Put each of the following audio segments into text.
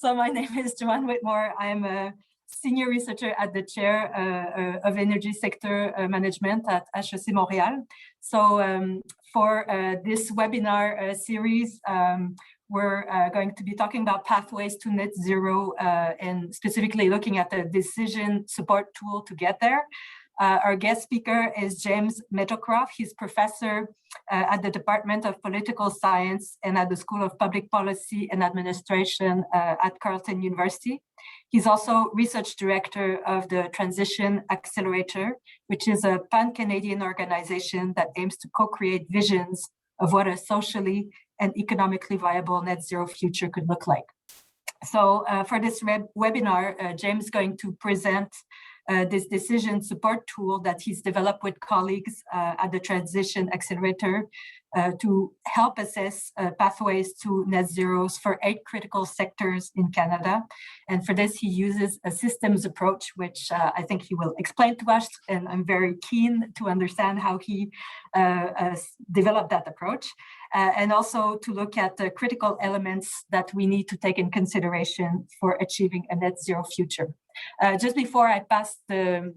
So my name is Joanne Whitmore. I'm a senior researcher at the chair of energy sector management at HEC Montréal. So for this webinar series, we're going to be talking about pathways to net zero and specifically looking at the decision support tool to get there. Our guest speaker is James Meadowcroft. He's professor at the Department of Political Science and at the School of Public Policy and Administration at Carleton University. He's also research director of the Transition Accelerator, which is a pan-Canadian organization that aims to co-create visions of what a socially and economically viable net zero future could look like. So for this webinar, James is going to present this decision support tool that he's developed with colleagues at the Transition Accelerator to help assess pathways to net zeros for 8 critical sectors in Canada. And for this, he uses a systems approach, which I think he will explain to us. And I'm very keen to understand how he developed that approach. And also to look at the critical elements that we need to take in consideration for achieving a net zero future. Just before I pass the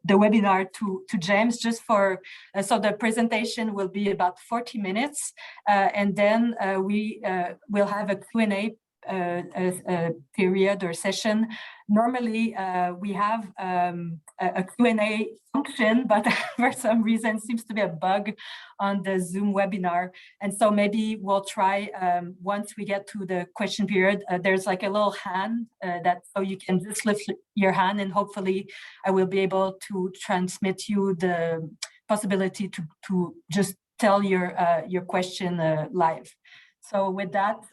webinar to James, just for so the presentation will be about 40 minutes, and then we will have a Q&A period or session. Normally we have a Q&A function, but for some reason seems to be a bug on the Zoom webinar. And so maybe we'll try once we get to the question period, there's like a little hand that so you can just lift your hand and hopefully I will be able to transmit you the possibility to just tell your question live. So with that,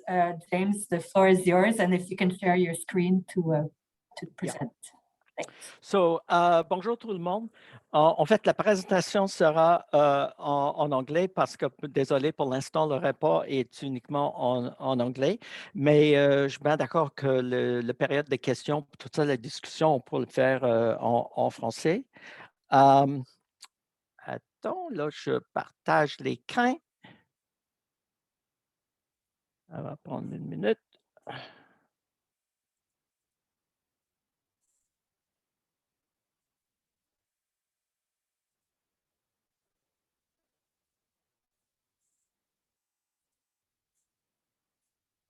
James, the floor is yours, and if you can share your screen to present. Yeah. So, bonjour tout le monde. En fait, la présentation sera en anglais parce que, désolé, pour l'instant, le repas est uniquement en anglais, mais je suis bien d'accord que la période des questions, toute ça, la discussion, on peut le faire en français. Attends, là, je partage l'écran. Ça va prendre une minute.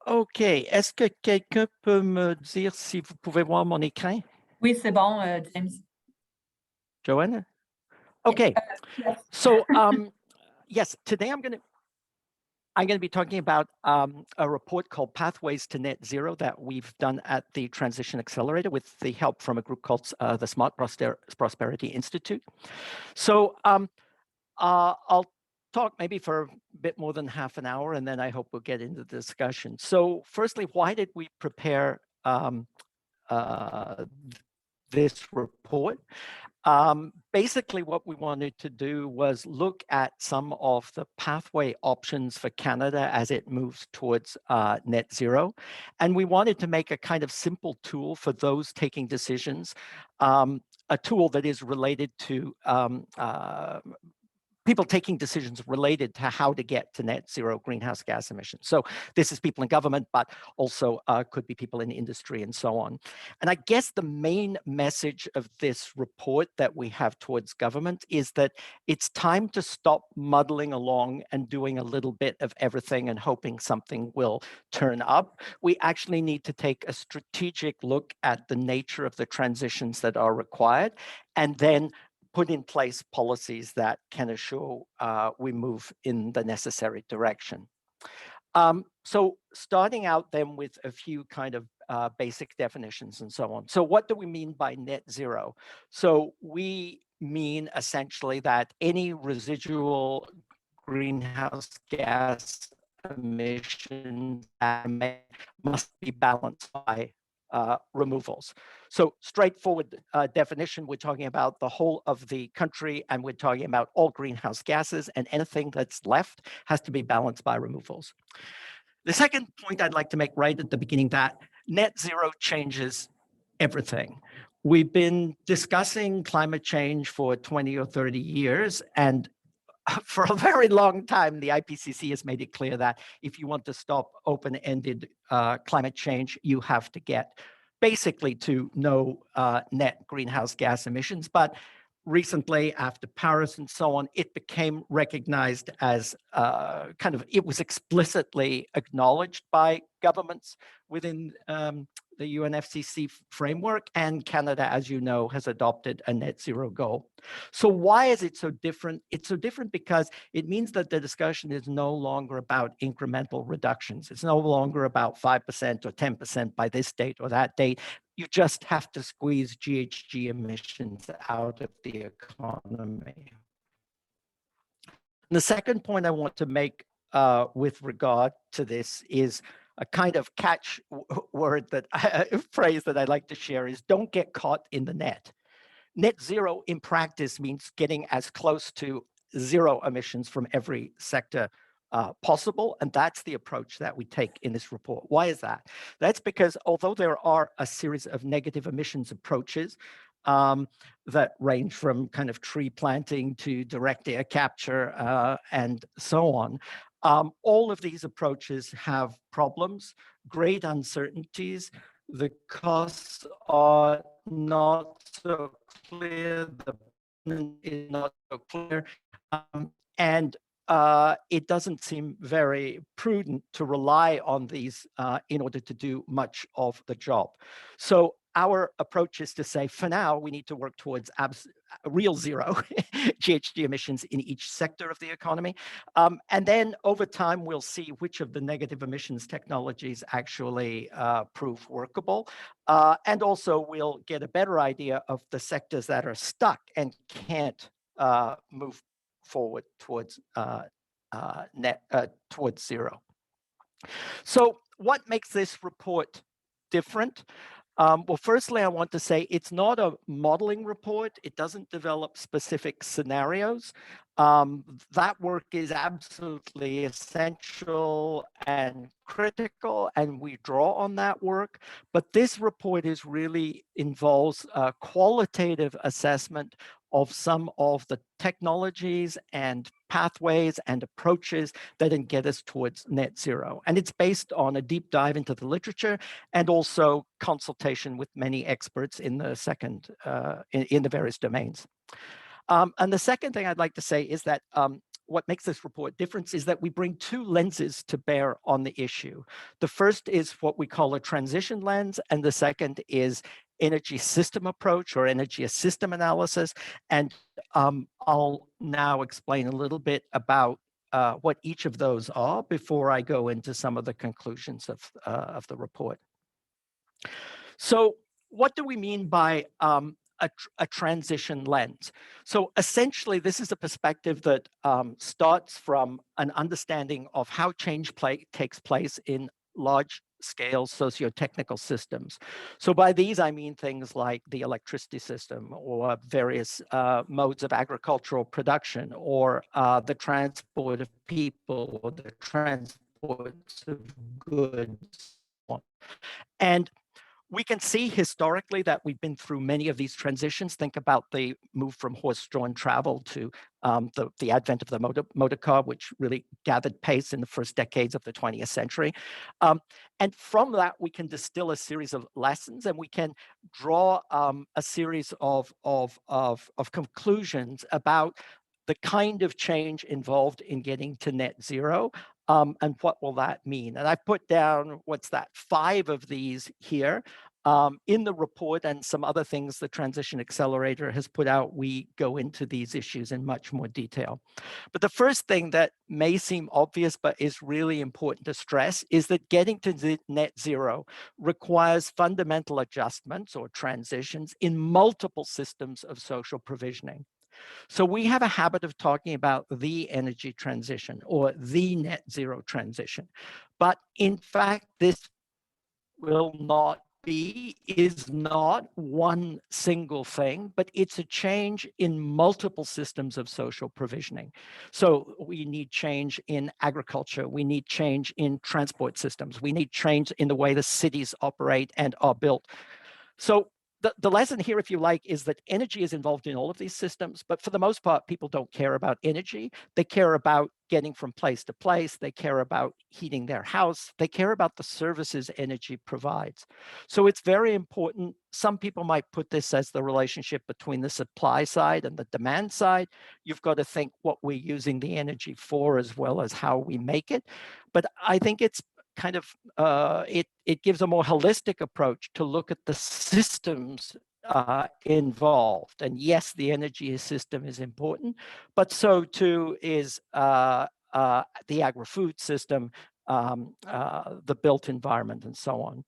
OK. Est-ce que quelqu'un peut me dire si vous pouvez voir mon écran? Oui, c'est bon, James. Joanna? OK. Yes. So, yes, today I'm going to be talking about a report called Pathways to Net Zero that we've done at the Transition Accelerator with the help from a group called the Smart Prosperity Institute. So I'll talk maybe for a bit more than half an hour, and then I hope we'll get into the discussion. So firstly, why did we prepare this report? Basically, what we wanted to do was look at some of the pathway options for Canada as it moves towards net zero. And we wanted to make a kind of simple tool for those taking decisions, a tool that is related to people taking decisions related to how to get to net zero greenhouse gas emissions. So this is people in government, but also could be people in industry and so on. And I guess the main message of this report that we have towards government is that it's time to stop muddling along and doing a little bit of everything and hoping something will turn up. We actually need to take a strategic look at the nature of the transitions that are required, and then put in place policies that can assure we move in the necessary direction. So starting out then with a few kind of basic definitions and so on. So what do we mean by net zero? So we mean essentially that any residual greenhouse gas emissions must be balanced by removals. So straightforward definition, we're talking about the whole of the country, and we're talking about all greenhouse gases, and anything that's left has to be balanced by removals. The second point I'd like to make right at the beginning, that net zero changes everything. We've been discussing climate change for 20 or 30 years, and for a very long time, the IPCC has made it clear that if you want to stop open-ended climate change, you have to get basically to no net greenhouse gas emissions. But recently, after Paris and so on, it became recognized as it was explicitly acknowledged by governments within the UNFCCC framework, and Canada, as you know, has adopted a net zero goal. So why is it so different? It's so different because it means that the discussion is no longer about incremental reductions. It's no longer about 5% or 10% by this date or that date. You just have to squeeze GHG emissions out of the economy. And the second point I want to make with regard to this is a kind of catch word phrase that I like to share is don't get caught in the net. Net zero in practice means getting as close to zero emissions from every sector possible. And that's the approach that we take in this report. Why is that? That's because although there are a series of negative emissions approaches that range from kind of tree planting to direct air capture and so on, all of these approaches have problems, great uncertainties. The costs are not so clear, the burden is not so clear, and it doesn't seem very prudent to rely on these in order to do much of the job. So our approach is to say, for now, we need to work towards real zero GHG emissions in each sector of the economy. And then over time, we'll see which of the negative emissions technologies actually prove workable. And also we'll get a better idea of the sectors that are stuck and can't move forward towards towards zero. So what makes this report different? Well, firstly, I want to say it's not a modeling report. It doesn't develop specific scenarios. That work is absolutely essential and critical, and we draw on that work. But this report involves a qualitative assessment of some of the technologies and pathways and approaches that can get us towards net zero. And it's based on a deep dive into the literature and also consultation with many experts in the in the various domains. And the second thing I'd like to say is that what makes this report different is that we bring two lenses to bear on the issue. The first is what we call a transition lens, and the second is energy system approach or energy system analysis. And I'll now explain a little bit about what each of those are before I go into some of the conclusions of the report. So what do we mean by a transition lens? So essentially, this is a perspective that starts from an understanding of how change takes place in large-scale socio-technical systems. So by these, I mean things like the electricity system or various modes of agricultural production or the transport of people or the transport of goods. And we can see historically that we've been through many of these transitions. Think about the move from horse-drawn travel to the advent of the motor car, which really gathered pace in the first decades of the 20th century. And from that, we can distill a series of lessons, and we can draw a series of conclusions about the kind of change involved in getting to net zero. And what will that mean? And I put down, 5 of these here. In the report and some other things the Transition Accelerator has put out, we go into these issues in much more detail. But the first thing that may seem obvious, but is really important to stress, is that getting to net zero requires fundamental adjustments or transitions in multiple systems of social provisioning. So we have a habit of talking about the energy transition or the net zero transition. But in fact, this is not one single thing, but it's a change in multiple systems of social provisioning. So we need change in agriculture, we need change in transport systems, we need change in the way the cities operate and are built. So the lesson here, if you like, is that energy is involved in all of these systems, but for the most part, people don't care about energy. They care about getting from place to place. They care about heating their house. They care about the services energy provides. So it's very important. Some people might put this as the relationship between the supply side and the demand side. You've got to think what we're using the energy for as well as how we make it. But I think it's kind of, it gives a more holistic approach to look at the systems involved. And yes, the energy system is important, but so too is the agri-food system, the built environment, and so on.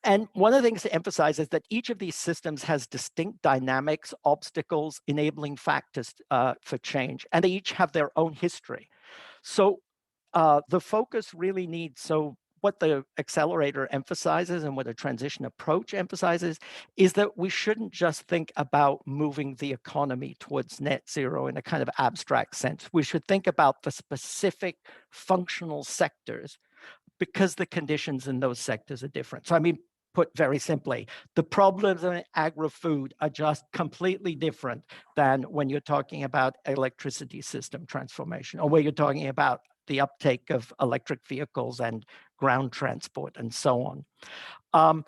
And one of the things to emphasize is that each of these systems has distinct dynamics, obstacles, enabling factors for change, and they each have their own history. So the focus really needs, so what the accelerator emphasizes and what a transition approach emphasizes is that we shouldn't just think about moving the economy towards net zero in a kind of abstract sense. We should think about the specific functional sectors because the conditions in those sectors are different. So I mean, put very simply, the problems in agri-food are just completely different than when you're talking about electricity system transformation, or where you're talking about the uptake of electric vehicles and ground transport and so on.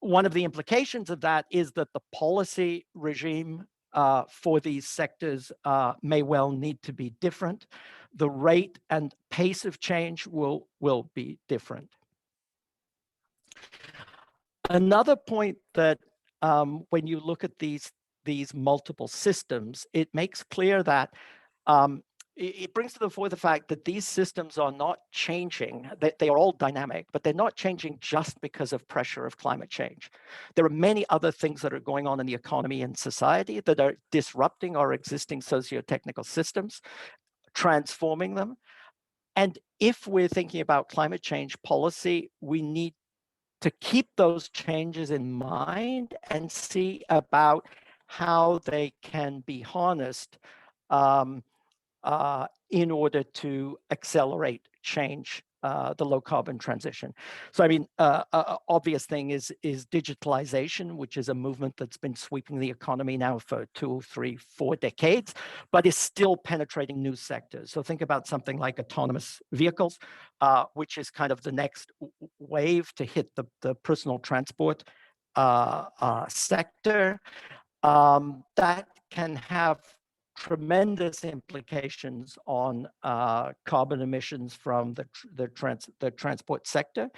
One of the implications of that is that the policy regime for these sectors may well need to be different. The rate and pace of change will be different. Another point that when you look at these multiple systems, it makes clear that it brings to the fore the fact that these systems are not changing. They are all dynamic, but they're not changing just because of pressure of climate change. There are many other things that are going on in the economy and society that are disrupting our existing socio-technical systems, transforming them. And if we're thinking about climate change policy, we need to keep those changes in mind and see about how they can be harnessed in order to accelerate change, the low carbon transition. So I mean, obvious thing is digitalization, which is a movement that's been sweeping the economy now for 2, 3, 4 decades, but is still penetrating new sectors. So think about something like autonomous vehicles, which is kind of the next wave to hit the personal transport sector. That can have tremendous implications on carbon emissions from the transport sector,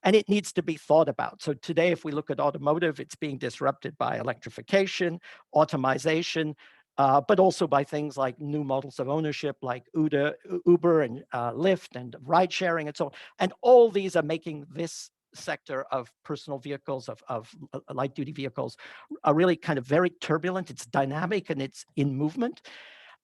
and it needs to be thought about. So today, if we look at automotive, it's being disrupted by electrification, automation, but also by things like new models of ownership like Uber and Lyft and ride sharing and so on. And all these are making this sector of personal vehicles, of light duty vehicles, are really kind of very turbulent. It's dynamic and it's in movement.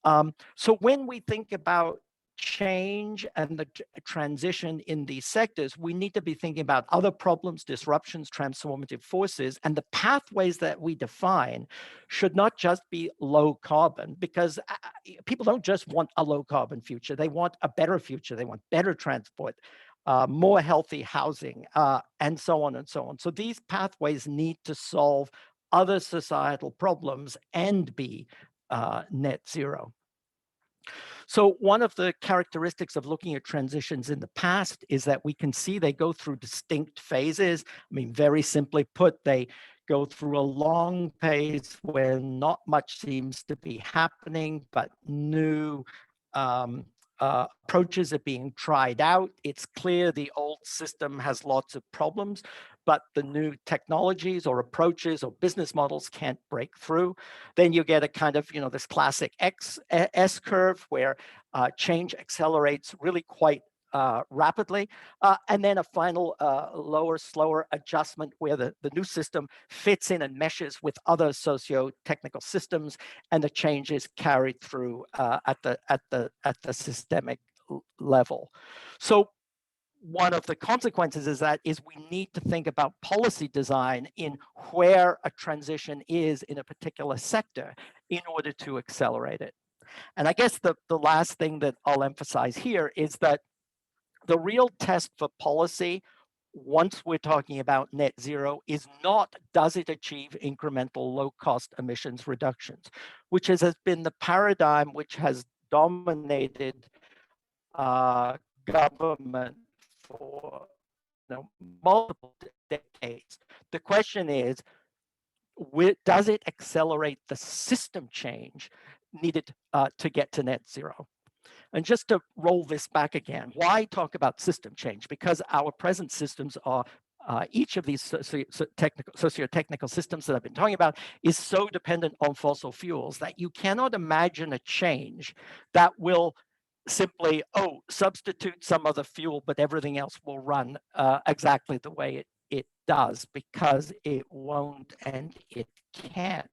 So when we think about change and the transition in these sectors, we need to be thinking about other problems, disruptions, transformative forces, and the pathways that we define should not just be low carbon, because people don't just want a low carbon future. They want a better future. They want better transport, more healthy housing, and so on and so on. So these pathways need to solve other societal problems and be net zero. So one of the characteristics of looking at transitions in the past is that we can see they go through distinct phases. I mean, very simply put, they go through a long phase where not much seems to be happening, but new approaches are being tried out. It's clear the old system has lots of problems, but the new technologies or approaches or business models can't break through. Then you get a kind of, this classic S curve where change accelerates really quite rapidly, and then a final lower, slower adjustment where the new system fits in and meshes with other socio-technical systems, and the change is carried through at the systemic level. So one of the consequences is we need to think about policy design in where a transition is in a particular sector in order to accelerate it. And I guess the last thing that I'll emphasize here is that the real test for policy once we're talking about net zero is not, does it achieve incremental low-cost emissions reductions, which has been the paradigm which has dominated government for multiple decades. The question is, does it accelerate the system change needed to get to net zero? And just to roll this back again, why talk about system change? Because our present systems are, each of these socio-technical systems that I've been talking about is so dependent on fossil fuels that you cannot imagine a change that will simply, substitute some other fuel, but everything else will run exactly the way it does, because it won't and it can't.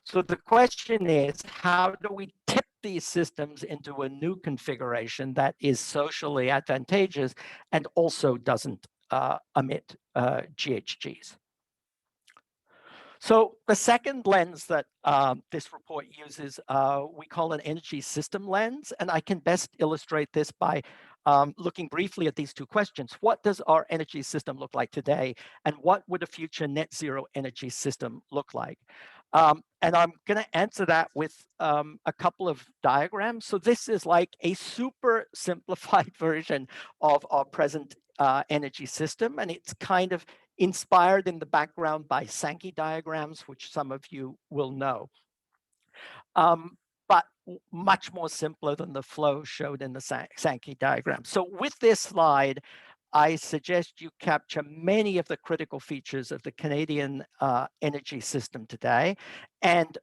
So the question is, how do we tip these systems into a new configuration that is socially advantageous and also doesn't emit GHGs? So the second lens that this report uses, we call an energy system lens, and I can best illustrate this by looking briefly at these two questions. What does our energy system look like today, and what would a future net zero energy system look like? And I'm going to answer that with a couple of diagrams. So this is like a super simplified version of our present energy system, and it's kind of inspired in the background by Sankey diagrams, which some of you will know, but much more simpler than the flow showed in the Sankey diagram. So with this slide, I suggest you capture many of the critical features of the Canadian energy system today and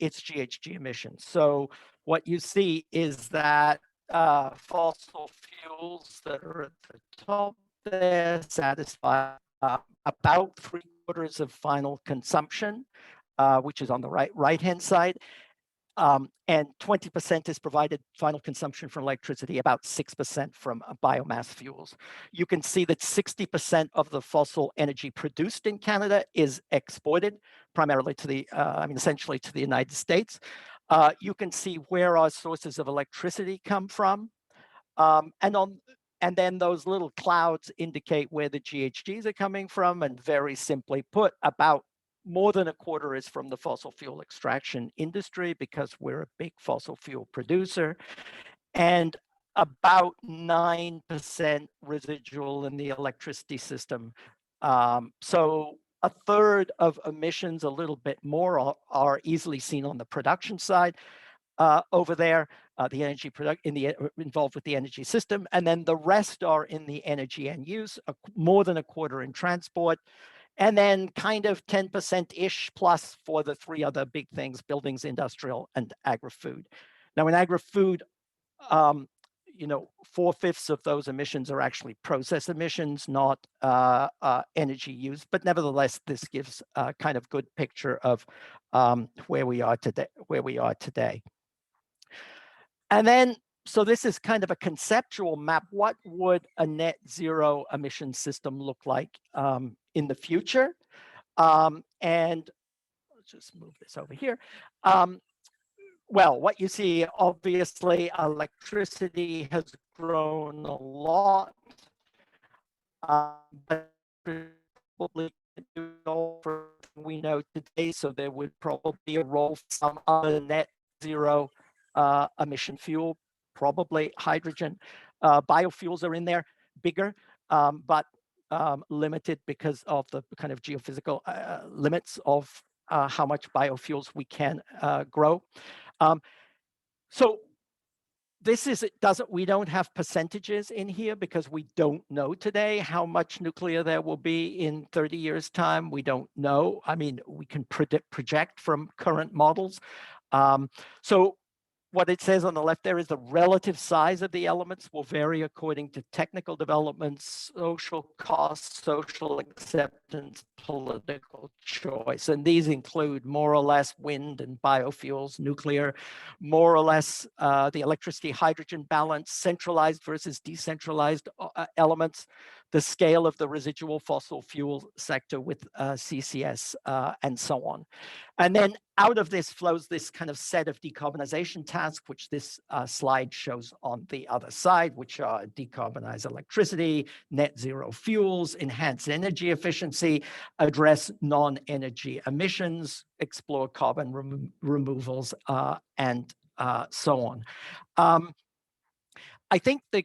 its GHG emissions. So what you see is that fossil fuels that are at the top there satisfy about 3/4 of final consumption, which is on the right-hand side. And 20% is provided final consumption from electricity, about 6% from biomass fuels. You can see that 60% of the fossil energy produced in Canada is exported, primarily to the, essentially to the United States. You can see where our sources of electricity come from. And then those little clouds indicate where the GHGs are coming from. And very simply put, about more than 1/4 is from the fossil fuel extraction industry, because we're a big fossil fuel producer, and about 9% residual in the electricity system. So 1/3 of emissions, a little bit more, are easily seen on the production side over there, the energy involved with the energy system, and then the rest are in the energy and use, more than 1/4 in transport, and then kind of 10%-ish plus for the three other big things: buildings, industrial, and agri-food. Now in agri-food, 4/5 of those emissions are actually process emissions, not energy use. But nevertheless, this gives a kind of good picture of where we are today. And then, so this is kind of a conceptual map. What would a net zero emission system look like in the future? And let's just move this over here. Well, what you see, obviously, electricity has grown a lot, but probably we know today, so there would probably be a role for some other net zero emission fuel, probably hydrogen. Biofuels are in there, bigger, but limited because of the kind of geophysical limits of how much biofuels we can grow. So this is, we don't have percentages in here because we don't know today how much nuclear there will be in 30 years' time. We don't know. I mean, we can project from current models. So what it says on the left there is the relative size of the elements will vary according to technical developments, social costs, social acceptance, political choice. And these include more or less wind and biofuels, nuclear, more or less the electricity hydrogen balance, centralized versus decentralized elements, the scale of the residual fossil fuel sector with CCS and so on. And then out of this flows this kind of set of decarbonization tasks, which this slide shows on the other side, which are decarbonize electricity, net zero fuels, enhance energy efficiency, address non-energy emissions, explore carbon removals, and so on. I think the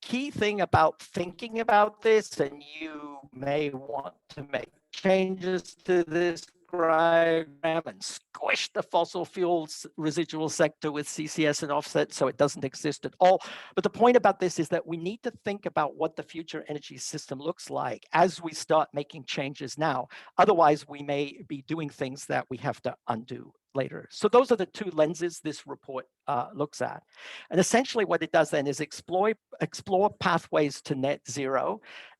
key thing about thinking about this, and you may want to make changes to this diagram and squish the fossil fuels residual sector with CCS and offset so it doesn't exist at all. But the point about this is that we need to think about what the future energy system looks like as we start making changes now. Otherwise, we may be doing things that we have to undo later. So those are the two lenses this report looks at. And essentially what it does then is explore pathways to net zero.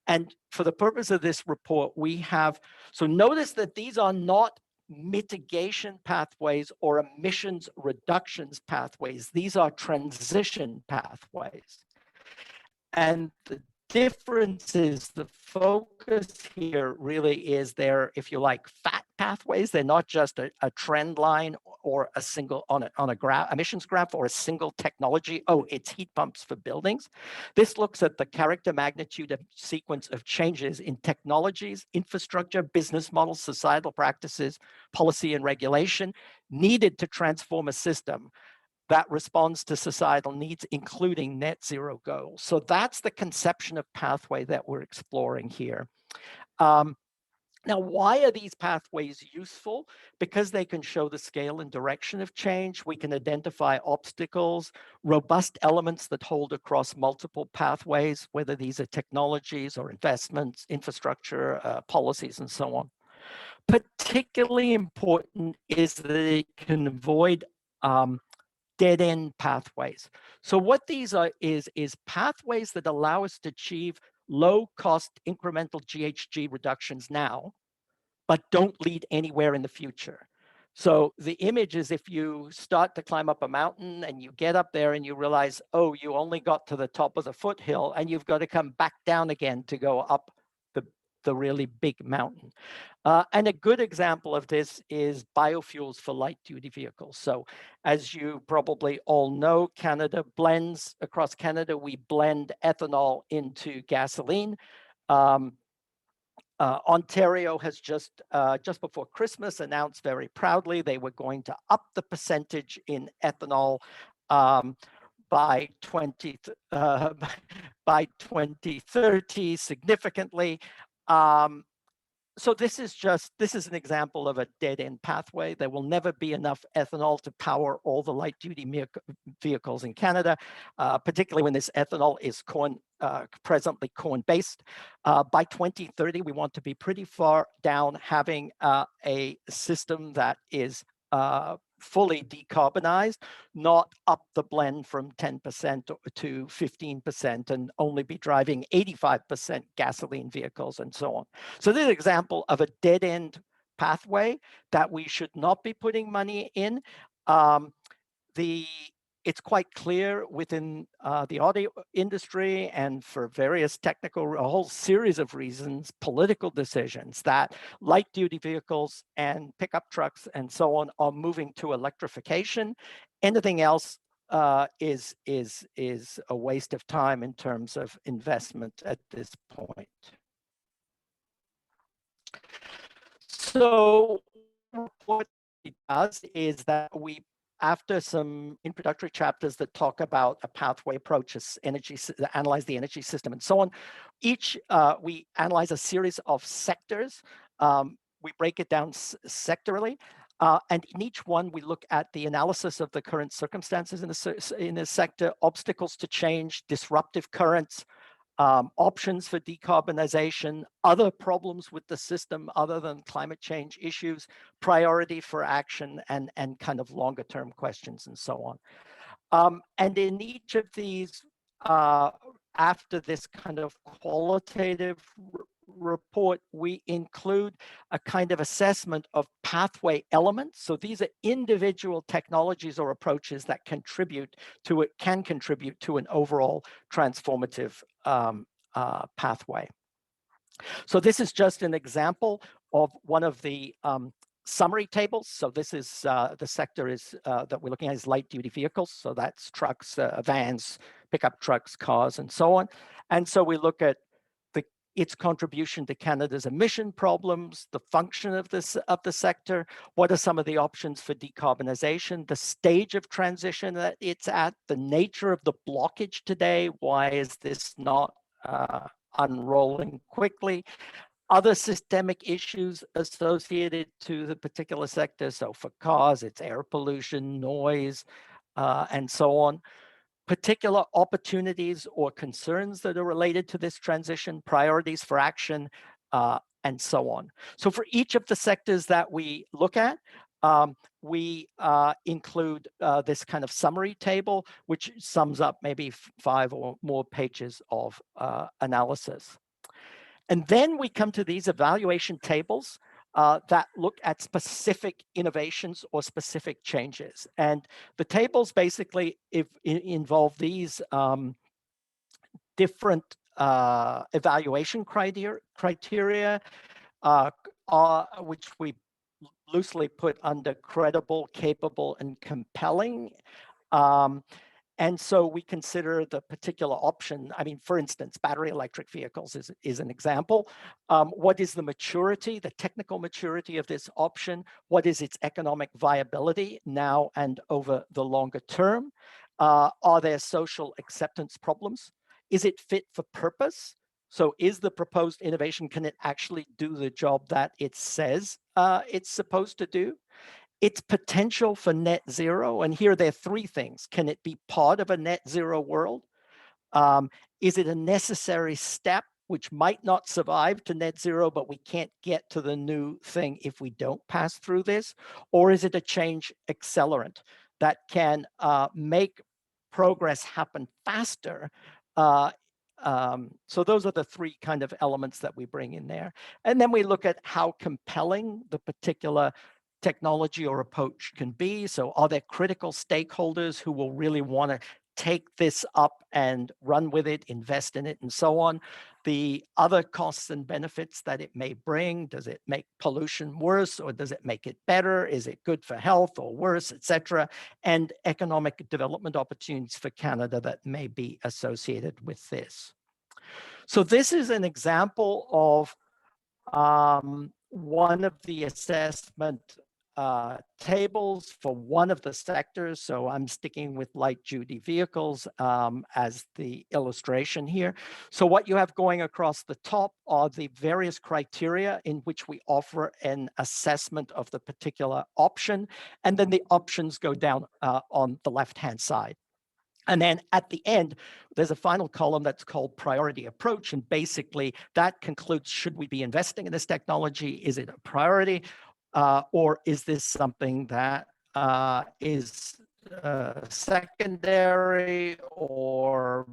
And for the purpose of this report, we have, so notice that these are not mitigation pathways or emissions reductions pathways. These are transition pathways. And the difference is the focus here really is there, if you like, fat pathways. They're not just a trend line or a single on a graph, emissions graph, or a single technology. Oh, it's heat pumps for buildings. This looks at the character, magnitude, and sequence of changes in technologies, infrastructure, business models, societal practices, policy, and regulation needed to transform a system that responds to societal needs, including net zero goals. So that's the conception of pathway that we're exploring here. Now, why are these pathways useful? Because they can show the scale and direction of change. We can identify obstacles, robust elements that hold across multiple pathways, whether these are technologies or investments, infrastructure, policies, and so on. Particularly important is that they can avoid dead-end pathways. So what these are is pathways that allow us to achieve low-cost incremental GHG reductions now, but don't lead anywhere in the future. So the image is if you start to climb up a mountain and you get up there and you realize, oh, you only got to the top of the foothill and you've got to come back down again to go up the really big mountain. And a good example of this is biofuels for light duty vehicles. So as you probably all know, Canada blends, across Canada, we blend ethanol into gasoline. Ontario has just before Christmas announced very proudly they were going to up the percentage in ethanol by 2030 significantly. So this is an example of a dead-end pathway. There will never be enough ethanol to power all the light-duty vehicles in Canada, particularly when this ethanol is presently corn-based. By 2030, we want to be pretty far down having a system that is fully decarbonized, not up the blend from 10% to 15% and only be driving 85% gasoline vehicles and so on. So this is an example of a dead-end pathway that we should not be putting money in. It's quite clear within the audio industry and for various a whole series of reasons, political decisions, that light duty vehicles and pickup trucks and so on are moving to electrification. Anything else is a waste of time in terms of investment at this point. So what it does is that we, after some introductory chapters that talk about a pathway approach, analyze the energy system and so on, we analyze a series of sectors. We break it down sectorally. And in each one, we look at the analysis of the current circumstances in the sector, obstacles to change, disruptive currents, options for decarbonization, other problems with the system other than climate change issues, priority for action, and kind of longer term questions and so on. And in each of these, after this kind of qualitative report, we include a kind of assessment of pathway elements. So these are individual technologies or approaches that can contribute to an overall transformative pathway. So this is just an example of one of the summary tables. So this is the sector is that we're looking at is light duty vehicles. So that's trucks, vans, pickup trucks, cars, and so on. And so we look at its contribution to Canada's emission problems, the function of the sector, what are some of the options for decarbonization, the stage of transition that it's at, the nature of the blockage today, why is this not unrolling quickly, other systemic issues associated to the particular sector. So for cars, it's air pollution, noise, and so on. Particular opportunities or concerns that are related to this transition, priorities for action, and so on. So for each of the sectors that we look at, we include this kind of summary table, which sums up maybe 5 or more pages of analysis. And then we come to these evaluation tables that look at specific innovations or specific changes. And the tables basically involve these different evaluation criteria, which we loosely put under credible, capable, and compelling. And so we consider the particular option. I mean, for instance, battery electric vehicles is an example. What is the maturity, the technical maturity of this option? What is its economic viability now and over the longer term? Are there social acceptance problems? Is it fit for purpose? So is the proposed innovation, can it actually do the job that it says it's supposed to do? Its potential for net zero, and here there are 3 things. Can it be part of a net zero world? Is it a necessary step which might not survive to net zero, but we can't get to the new thing if we don't pass through this? Or is it a change accelerant that can make progress happen faster? So those are the 3 kind of elements that we bring in there. And then we look at how compelling the particular technology or approach can be. So are there critical stakeholders who will really want to take this up and run with it, invest in it, and so on? The other costs and benefits that it may bring, does it make pollution worse or does it make it better? Is it good for health or worse, etc.? And economic development opportunities for Canada that may be associated with this. So this is an example of one of the assessment tables for one of the sectors. So I'm sticking with light duty vehicles as the illustration here. So what you have going across the top are the various criteria in which we offer an assessment of the particular option. And then the options go down on the left-hand side. And then at the end, there's a final column that's called priority approach. And basically that concludes, should we be investing in this technology? Is it a priority? Or is this something that is secondary, or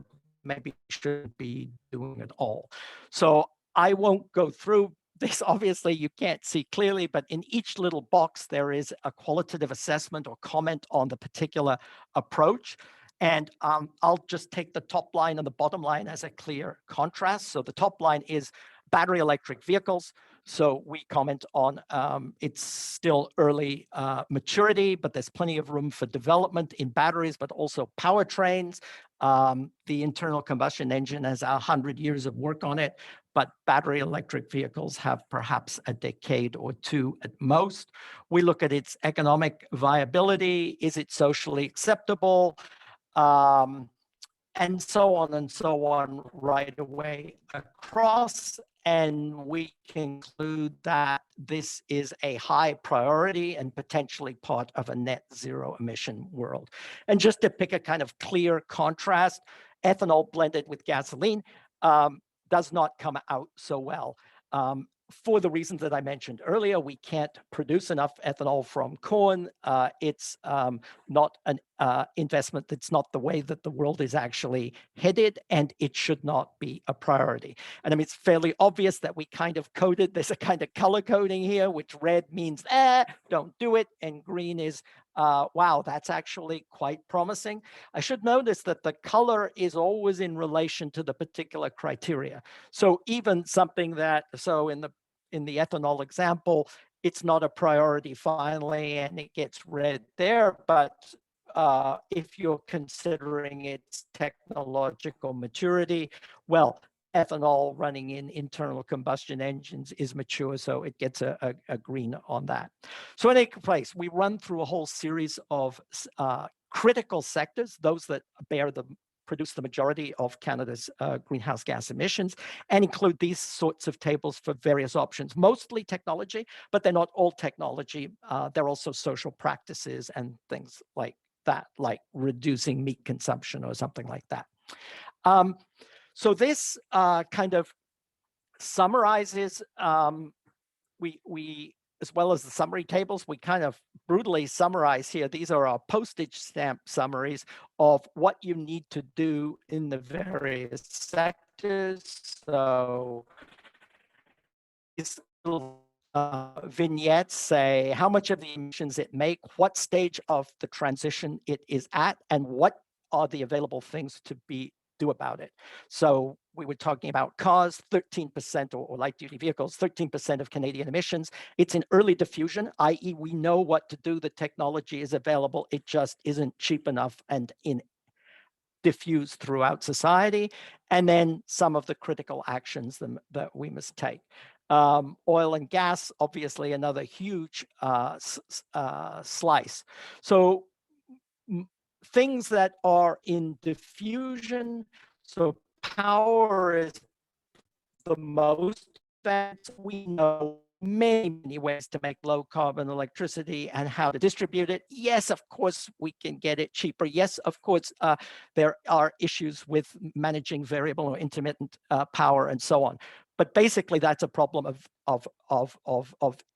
maybe should be doing it all? So I won't go through this. Obviously you can't see clearly, but in each little box, there is a qualitative assessment or comment on the particular approach. And I'll just take the top line and the bottom line as a clear contrast. So the top line is battery electric vehicles. So we comment on it's still early maturity, but there's plenty of room for development in batteries, but also powertrains. The internal combustion engine has 100 years of work on it, but battery electric vehicles have perhaps a decade or 2 at most. We look at its economic viability. Is it socially acceptable? And so on right away across. And we conclude that this is a high priority and potentially part of a net zero emission world. And just to pick a kind of clear contrast, ethanol blended with gasoline does not come out so well. For the reasons that I mentioned earlier, we can't produce enough ethanol from corn. It's not an investment that's not the way that the world is actually headed, and it should not be a priority. And I mean, it's fairly obvious that we kind of coded, there's a kind of color coding here, which red means, don't do it, and green is wow, that's actually quite promising. I should notice that the color is always in relation to the particular criteria. So even something that, so in the ethanol example, it's not a priority finally, and it gets red there, but if you're considering its technological maturity, well, ethanol running in internal combustion engines is mature, so it gets a green on that. So in any place, we run through a whole series of critical sectors, those that produce the majority of Canada's greenhouse gas emissions, and include these sorts of tables for various options, mostly technology, but they're not all technology. They're also social practices and things like that, like reducing meat consumption or something like that. So this kind of summarizes, we as well as the summary tables, we kind of brutally summarize here. These are our postage stamp summaries of what you need to do in the various sectors. So these little vignettes say how much of the emissions it make, what stage of the transition it is at, and what are the available things to do about it. So we were talking about cars, 13%, or light-duty vehicles, 13% of Canadian emissions. It's in early diffusion, i.e. we know what to do, the technology is available, it just isn't cheap enough and diffused throughout society. And then some of the critical actions that we must take. Oil and gas, obviously another huge slice. So things that are in diffusion, so power is the most advanced. We know many ways to make low carbon electricity and how to distribute it. Yes, of course, we can get it cheaper. Yes, of course, there are issues with managing variable or intermittent power and so on. But basically, that's a problem of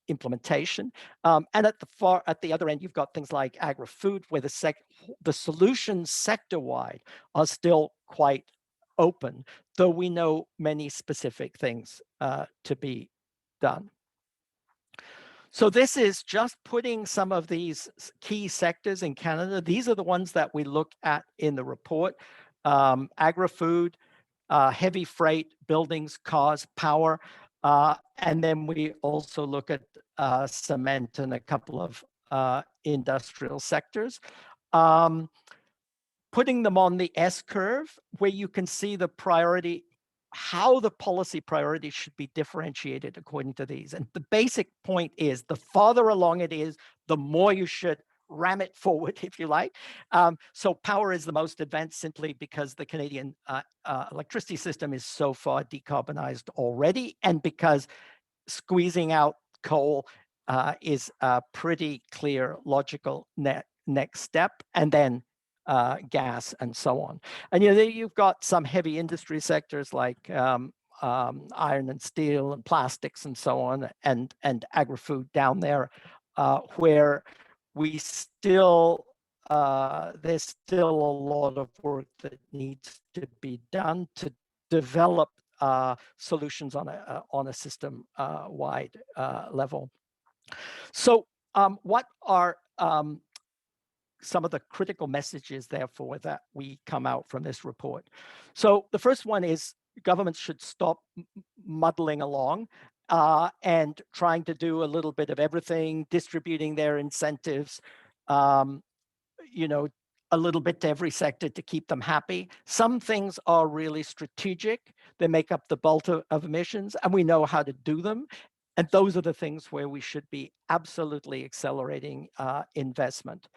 implementation. And at the other end, you've got things like agri-food, where the solutions sector-wide are still quite open, though we know many specific things to be done. So this is just putting some of these key sectors in Canada. These are the ones that we look at in the report: agri-food, heavy freight, buildings, cars, power, and then we also look at cement and a couple of industrial sectors. Putting them on the S curve, where you can see the priority, how the policy priorities should be differentiated according to these. And the basic point is, the farther along it is, the more you should ram it forward, if you like. So power is the most advanced, simply because the Canadian electricity system is so far decarbonized already, and because squeezing out coal is a pretty clear, logical next step, and then gas and so on. And you've got some heavy industry sectors like iron and steel and plastics and so on, and agri-food down there, where we still there's still a lot of work that needs to be done to develop solutions on a system wide level. So what are some of the critical messages, therefore, that we come out from this report? So the first one is, governments should stop muddling along and trying to do a little bit of everything, distributing their incentives, a little bit to every sector to keep them happy. Some things are really strategic. They make up the bulk of emissions, and we know how to do them. And those are the things where we should be absolutely accelerating investment.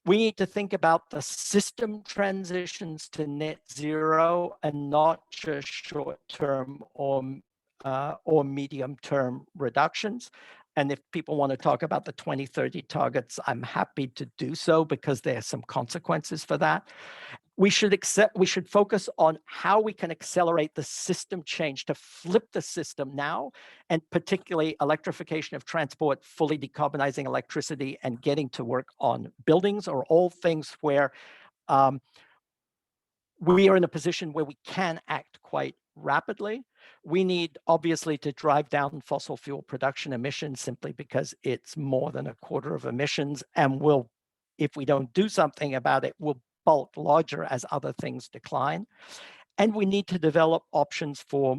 We need to think about the system transitions to net zero, and not just short-term or medium-term reductions. And if people want to talk about the 2030 targets, I'm happy to do so, because there are some consequences for that. We should focus on how we can accelerate the system change to flip the system now, and particularly electrification of transport, fully decarbonizing electricity, and getting to work on buildings, are all things where we are in a position where we can act quite rapidly. We need, obviously, to drive down fossil fuel production emissions simply because it's more than a quarter of emissions, and if we don't do something about it, will bulk larger as other things decline. And we need to develop options for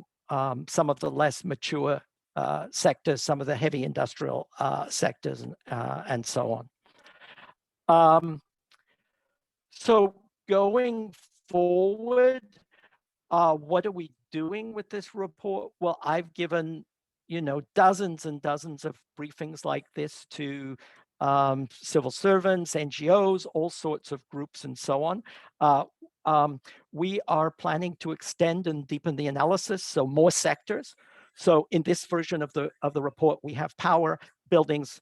some of the less mature sectors, some of the heavy industrial sectors, and so on. So going forward, what are we doing with this report? Well, I've given, dozens and dozens of briefings like this to civil servants, NGOs, all sorts of groups, and so on. We are planning to extend and deepen the analysis, so more sectors. So in this version of the report, we have power, buildings,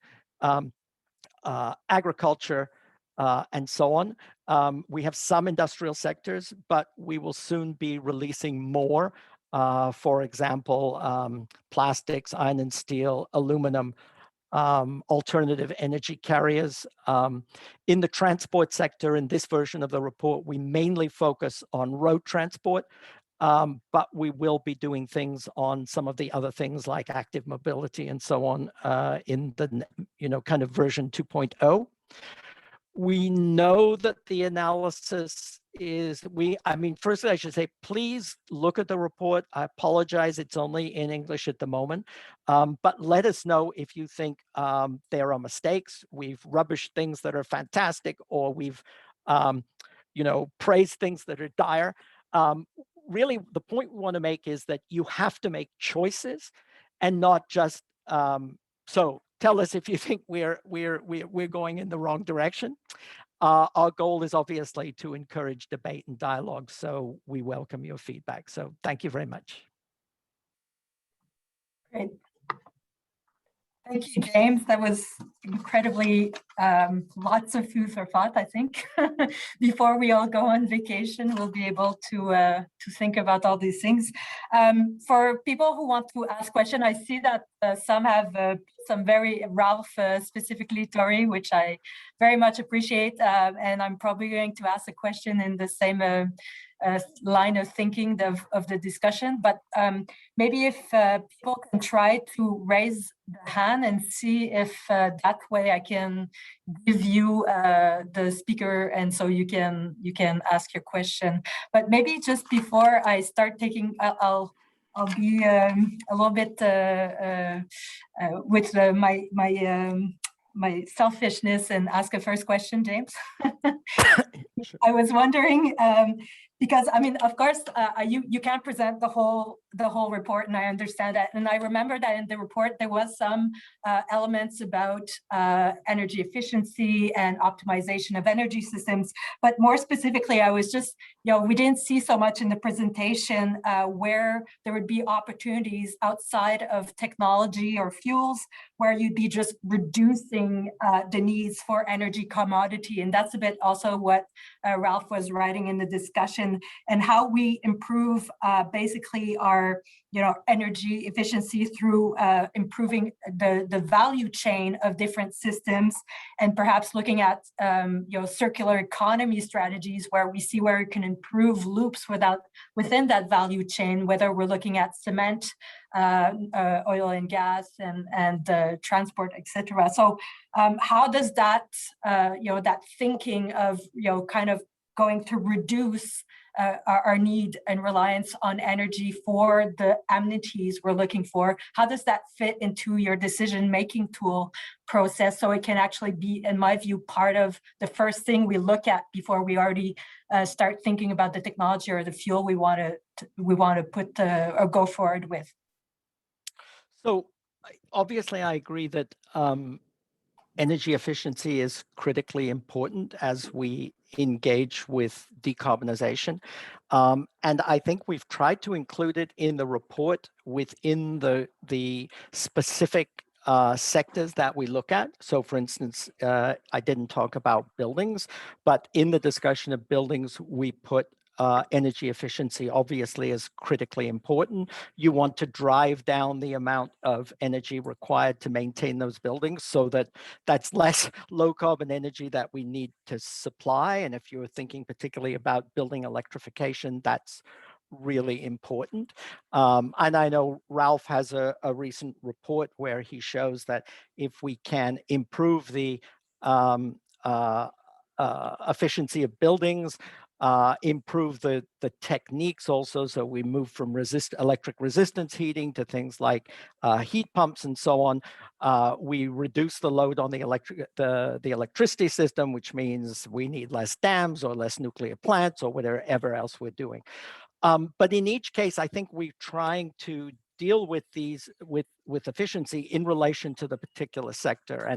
agriculture, and so on. We have some industrial sectors, but we will soon be releasing more. For example, plastics, iron and steel, aluminum, alternative energy carriers. In the transport sector, in this version of the report, we mainly focus on road transport, but we will be doing things on some of the other things like active mobility and so on in the kind of version 2.0. We know that the analysis is, firstly, I should say, please look at the report. I apologize, it's only in English at the moment, but let us know if you think there are mistakes, we've rubbished things that are fantastic, or we've, praised things that are dire. Really, the point we want to make is that you have to make choices and not just, so tell us if you think we're going in the wrong direction. Our goal is obviously to encourage debate and dialogue, so we welcome your feedback. So thank you very much. Great. Thank you, James. That was incredibly lots of food for thought, I think. Before we all go on vacation, we'll be able to think about all these things. For people who want to ask questions, I see that some have some very Ralph, specifically Tori, which I very much appreciate. And I'm probably going to ask a question in the same line of thinking of the discussion, but maybe if people can try to raise the hand and see if that way I can give you the speaker, and so you can ask your question. But maybe just before I start taking, I'll be a little bit with my selfishness and ask a first question, James. I was wondering, because of course, you can't present the whole report, and I understand that. And I remember that in the report there was some elements about energy efficiency and optimization of energy systems. But more specifically, I was just, we didn't see so much in the presentation where there would be opportunities outside of technology or fuels, where you'd be just reducing the needs for energy commodity. And that's a bit also what Ralph was writing in the discussion, and how we improve basically our energy efficiency through improving the value chain of different systems, and perhaps looking at circular economy strategies where we see where we can improve loops within that value chain, whether we're looking at cement, oil and gas, and transport, etc. So how does that that thinking of kind of going to reduce our need and reliance on energy for the amenities we're looking for, how does that fit into your decision-making tool process, so it can actually be, in my view, part of the first thing we look at before we already start thinking about the technology or the fuel we want to put or go forward with? So obviously, I agree that energy efficiency is critically important as we engage with decarbonization. And I think we've tried to include it in the report within the specific sectors that we look at. So for instance, I didn't talk about buildings, but in the discussion of buildings, we put energy efficiency obviously is critically important. You want to drive down the amount of energy required to maintain those buildings, so that's less low carbon energy that we need to supply. And if you're thinking particularly about building electrification, that's really important. And I know Ralph has a recent report where he shows that if we can improve the efficiency of buildings, improve the techniques also, so we move from electric resistance heating to things like heat pumps and so on. We reduce the load on the electricity system, which means we need less dams or less nuclear plants or whatever else we're doing. But in each case, I think we're trying to deal with these with efficiency in relation to the particular sector.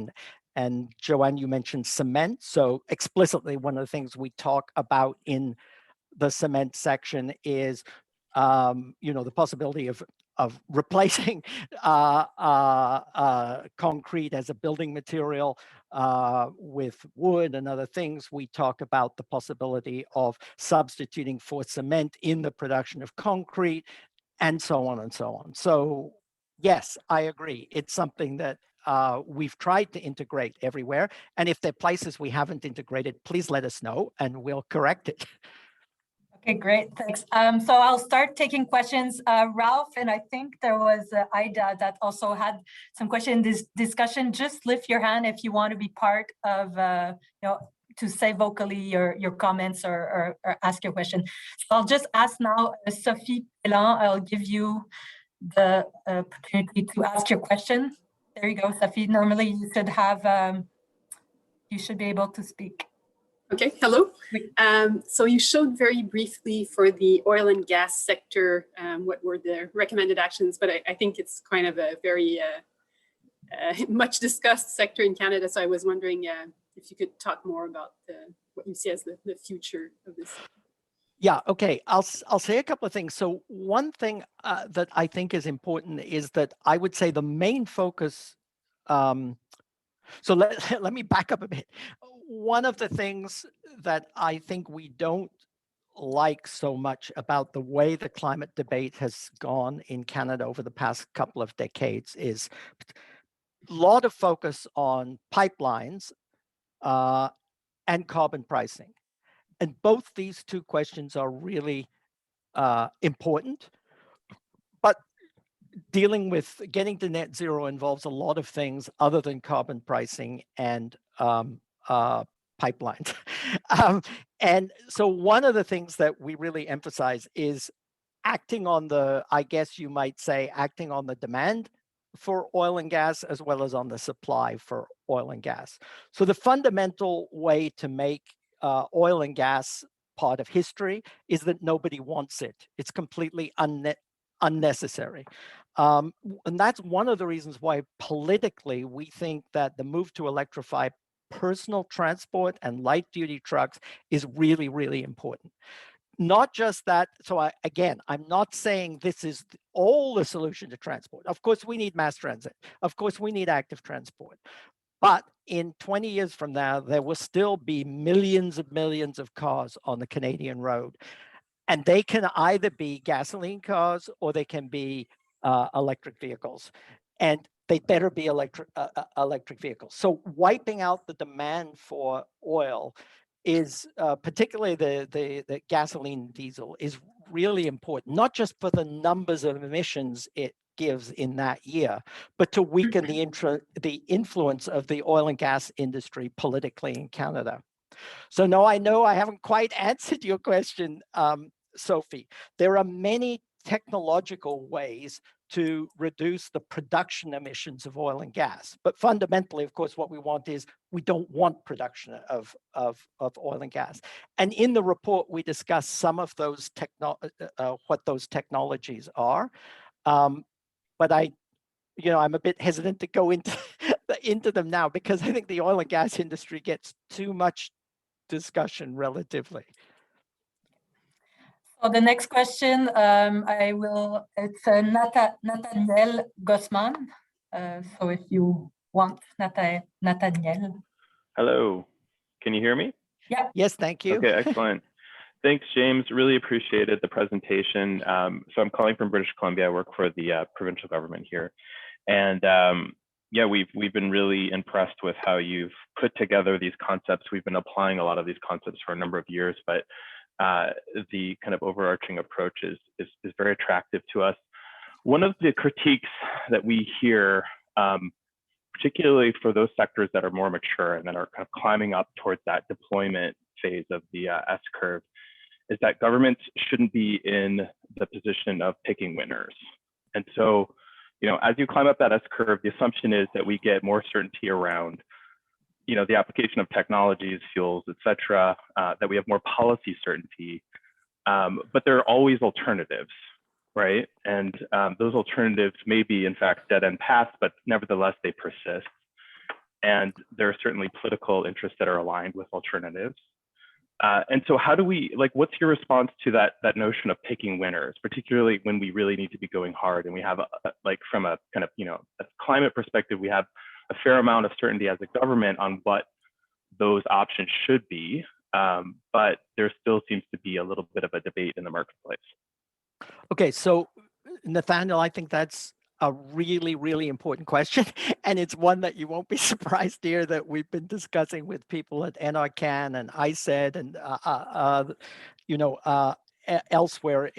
And Joanne, you mentioned cement. So explicitly, one of the things we talk about in the cement section is, the possibility of replacing concrete as a building material with wood and other things. We talk about the possibility of substituting for cement in the production of concrete, and so on and so on. So yes, I agree. It's something that we've tried to integrate everywhere. And if there are places we haven't integrated, please let us know and we'll correct it. Okay, great, thanks. So I'll start taking questions. Ralph, and I think there was Ida that also had some question in this discussion. Just lift your hand if you want to be part of, to say vocally your comments or ask your question. So I'll just ask now, Sophie Pellan, I'll give you the opportunity to ask your question. There you go, Sophie. Normally you should have, you should be able to speak. Okay, hello. So you showed very briefly for the oil and gas sector what were the recommended actions, but I think it's kind of a very much discussed sector in Canada. So I was wondering if you could talk more about what you see as the future of this. Yeah, okay, I'll say a couple of things. So one thing that I think is important is that I would say the main focus, so let me back up a bit. One of the things that I think we don't like so much about the way the climate debate has gone in Canada over the past couple of decades is a lot of focus on pipelines and carbon pricing. And both these two questions are really important, but dealing with getting to net zero involves a lot of things other than carbon pricing and pipelines. And so one of the things that we really emphasize is acting on the, I guess you might say, acting on the demand for oil and gas as well as on the supply for oil and gas. So the fundamental way to make oil and gas part of history is that nobody wants it. It's completely unnecessary. And that's one of the reasons why politically we think that the move to electrify personal transport and light duty trucks is really, really important. Not just that, so I'm not saying this is all the solution to transport. Of course, we need mass transit. Of course, we need active transport. But in 20 years from now, there will still be millions of cars on the Canadian road. And they can either be gasoline cars or they can be electric vehicles. And they better be electric vehicles. So wiping out the demand for oil is particularly the gasoline and diesel is really important, not just for the numbers of emissions it gives in that year, but to weaken the influence of the oil and gas industry politically in Canada. So no, I know I haven't quite answered your question, Sophie. There are many technological ways to reduce the production emissions of oil and gas. But fundamentally, of course, what we want is we don't want production of oil and gas. And in the report, we discuss some of those what those technologies are. But I'm a bit hesitant to go into them now because I think the oil and gas industry gets too much discussion relatively. So the next question, it's Nathaniel Gossman. So if you want, Nathaniel. Hello, can you hear me? Yeah. Yes, thank you. Okay, excellent. Thanks, James. Really appreciated the presentation. So I'm calling from British Columbia. I work for the provincial government here. And yeah, we've been really impressed with how you've put together these concepts. We've been applying a lot of these concepts for a number of years, but the kind of overarching approach is very attractive to us. One of the critiques that we hear, particularly for those sectors that are more mature and that are kind of climbing up towards that deployment phase of the S-curve, is that governments shouldn't be in the position of picking winners. And so, as you climb up that S-curve, the assumption is that we get more certainty around, the application of technologies, fuels, et cetera, that we have more policy certainty, but there are always alternatives, right? And those alternatives may be, in fact, dead-end paths, but nevertheless, they persist. And there are certainly political interests that are aligned with alternatives. And so how do we, what's your response to that notion of picking winners, particularly when we really need to be going hard and we have, from a kind of, a climate perspective, we have a fair amount of certainty as a government on what those options should be, but there still seems to be a little bit of a debate in the marketplace. Okay, so Nathaniel, I think that's a really, really important question. And it's one that you won't be surprised to hear that we've been discussing with people at NRCan and ICED and, elsewhere,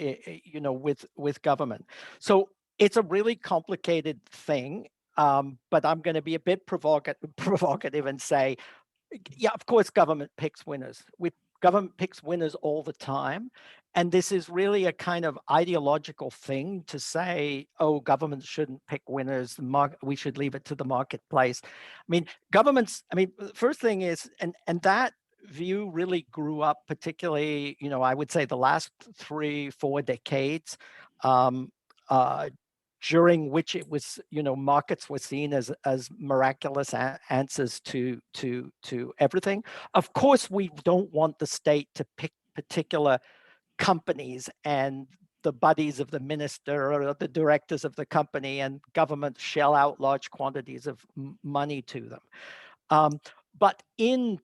with government. So it's a really complicated thing, but I'm going to be a bit provocative and say, yeah, of course, government picks winners. Government picks winners all the time. And this is really a kind of ideological thing to say, oh, governments shouldn't pick winners. We should leave it to the marketplace. The first thing is, and that view really grew up particularly, I would say the last 3-4 decades, during which it was, markets were seen as miraculous answers to everything. Of course, we don't want the state to pick particular companies and the buddies of the minister or the directors of the company, and government shell out large quantities of money to them. But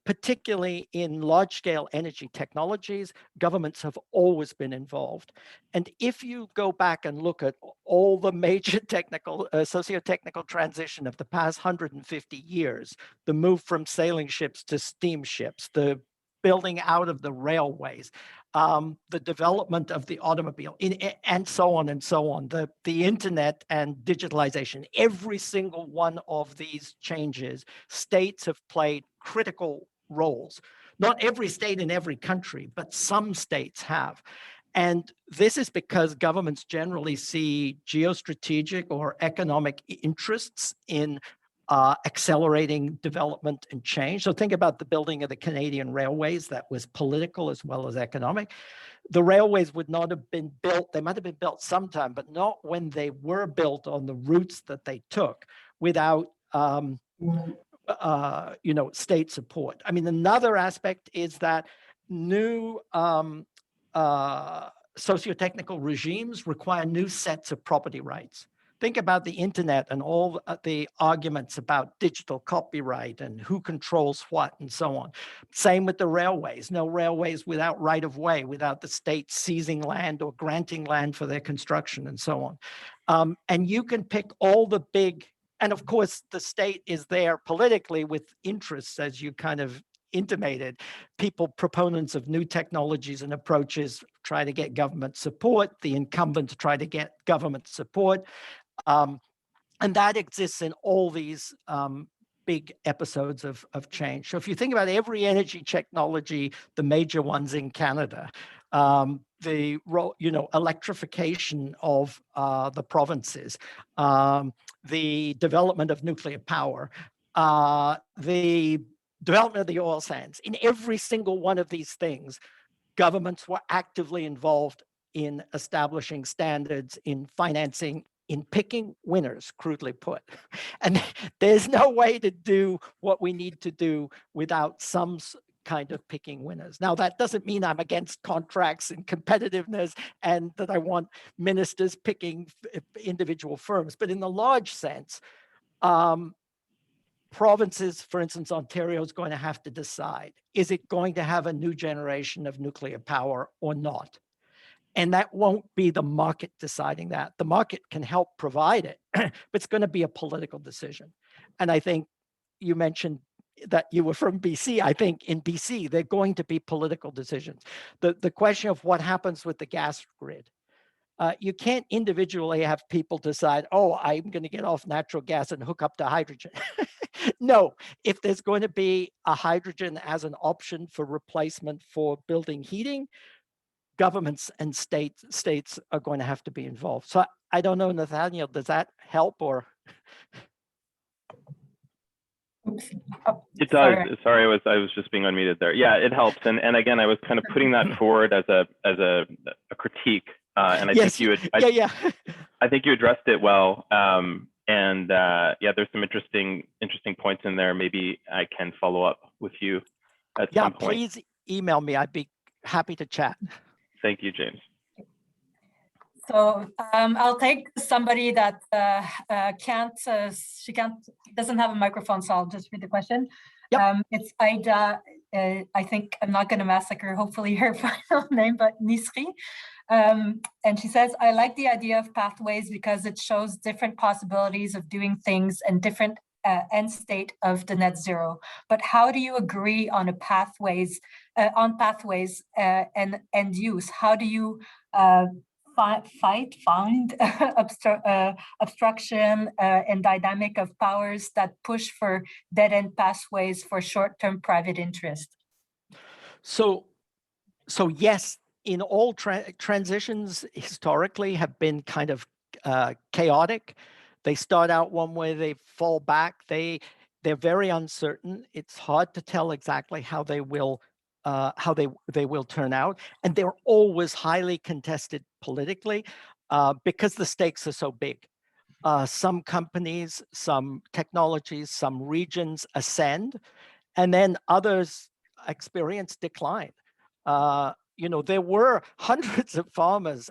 particularly in large-scale energy technologies, governments have always been involved. And if you go back and look at all the major socio-technical transition of the past 150 years, the move from sailing ships to steamships, the building out of the railways, the development of the automobile, and so on and so on, the internet and digitalization, every single one of these changes, states have played critical roles. Not every state in every country, but some states have. And this is because governments generally see geostrategic or economic interests in accelerating development and change. So think about the building of the Canadian railways. That was political as well as economic. The railways would not have been built. They might have been built sometime, but not when they were built on the routes that they took without state support. Another aspect is that new socio-technical regimes require new sets of property rights. Think about the internet and all the arguments about digital copyright and who controls what and so on. Same with the railways. No railways without right of way, without the state seizing land or granting land for their construction and so on. And you can pick all the big, and of course the state is there politically with interests, as you kind of intimated. People, proponents of new technologies and approaches, try to get government support. The incumbents try to get government support. And that exists in all these big episodes of change. So if you think about every energy technology, the major ones in Canada, the electrification of the provinces, the development of nuclear power, the development of the oil sands, in every single one of these things, governments were actively involved in establishing standards, in financing, in picking winners, crudely put. And there's no way to do what we need to do without some kind of picking winners. Now, that doesn't mean I'm against contracts and competitiveness and that I want ministers picking individual firms, but in the large sense, provinces, for instance, Ontario is going to have to decide, is it going to have a new generation of nuclear power or not? And that won't be the market deciding that. The market can help provide it, but it's going to be a political decision. And I think you mentioned that you were from BC. I think in BC, they're going to be political decisions. The question of what happens with the gas grid. You can't individually have people decide, oh, I'm going to get off natural gas and hook up to hydrogen. No, if there's going to be a hydrogen as an option for replacement for building heating, governments and states are going to have to be involved. So I don't know, Nathaniel, does that help or? Oh, It does. Sorry, I was just being unmuted there. Yeah, it helps. And again, I was kind of putting that forward as a critique. And I yes, think I think you addressed it well. Yeah, there's some interesting points in there. Maybe I can follow up with you at some point. Please email me. I'd be happy to chat. Thank you, James. So I'll take somebody that doesn't have a microphone, so I'll just read the question. Yep. It's Aida, I think I'm not going to massacre, hopefully, her final name, but Nisri. And she says, I like the idea of pathways because it shows different possibilities of doing things and different end state of the net zero. But how do you agree on pathways and end use? How do you find obstruction and dynamic of powers that push for dead-end pathways for short-term private interest? So yes, in all transitions historically have been kind of chaotic. They start out one way, they fall back. They're very uncertain. It's hard to tell exactly how they will turn out, and they're always highly contested politically because the stakes are so big. Some companies, some technologies, some regions ascend, and then others experience decline. There were hundreds of farmers,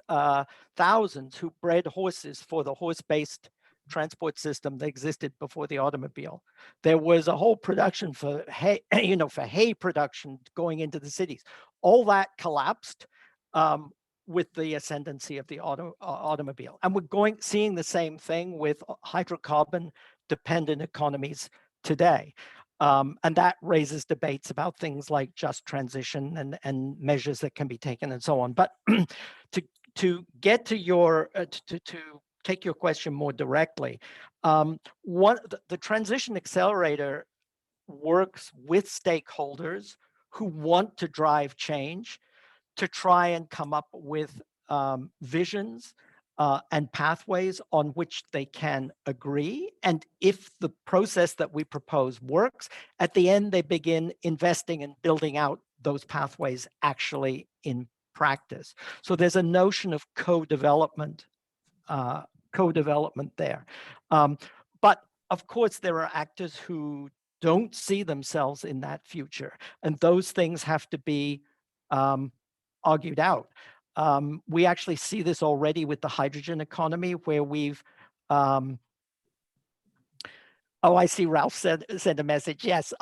thousands who bred horses for the horse-based transport system that existed before the automobile. There was a whole production for hay, for hay production going into the cities. All that collapsed with the ascendancy of the automobile. And we're seeing the same thing with hydrocarbon-dependent economies today. And that raises debates about things like just transition and measures that can be taken and so on. But to get to your to take your question more directly, the Transition Accelerator works with stakeholders who want to drive change to try and come up with visions and pathways on which they can agree. And if the process that we propose works, at the end, they begin investing and building out those pathways actually in practice. So there's a notion of co-development there. But of course, there are actors who don't see themselves in that future, and those things have to be argued out. We actually see this already with the hydrogen economy, where we've oh, I see Ralph sent a message. Yes.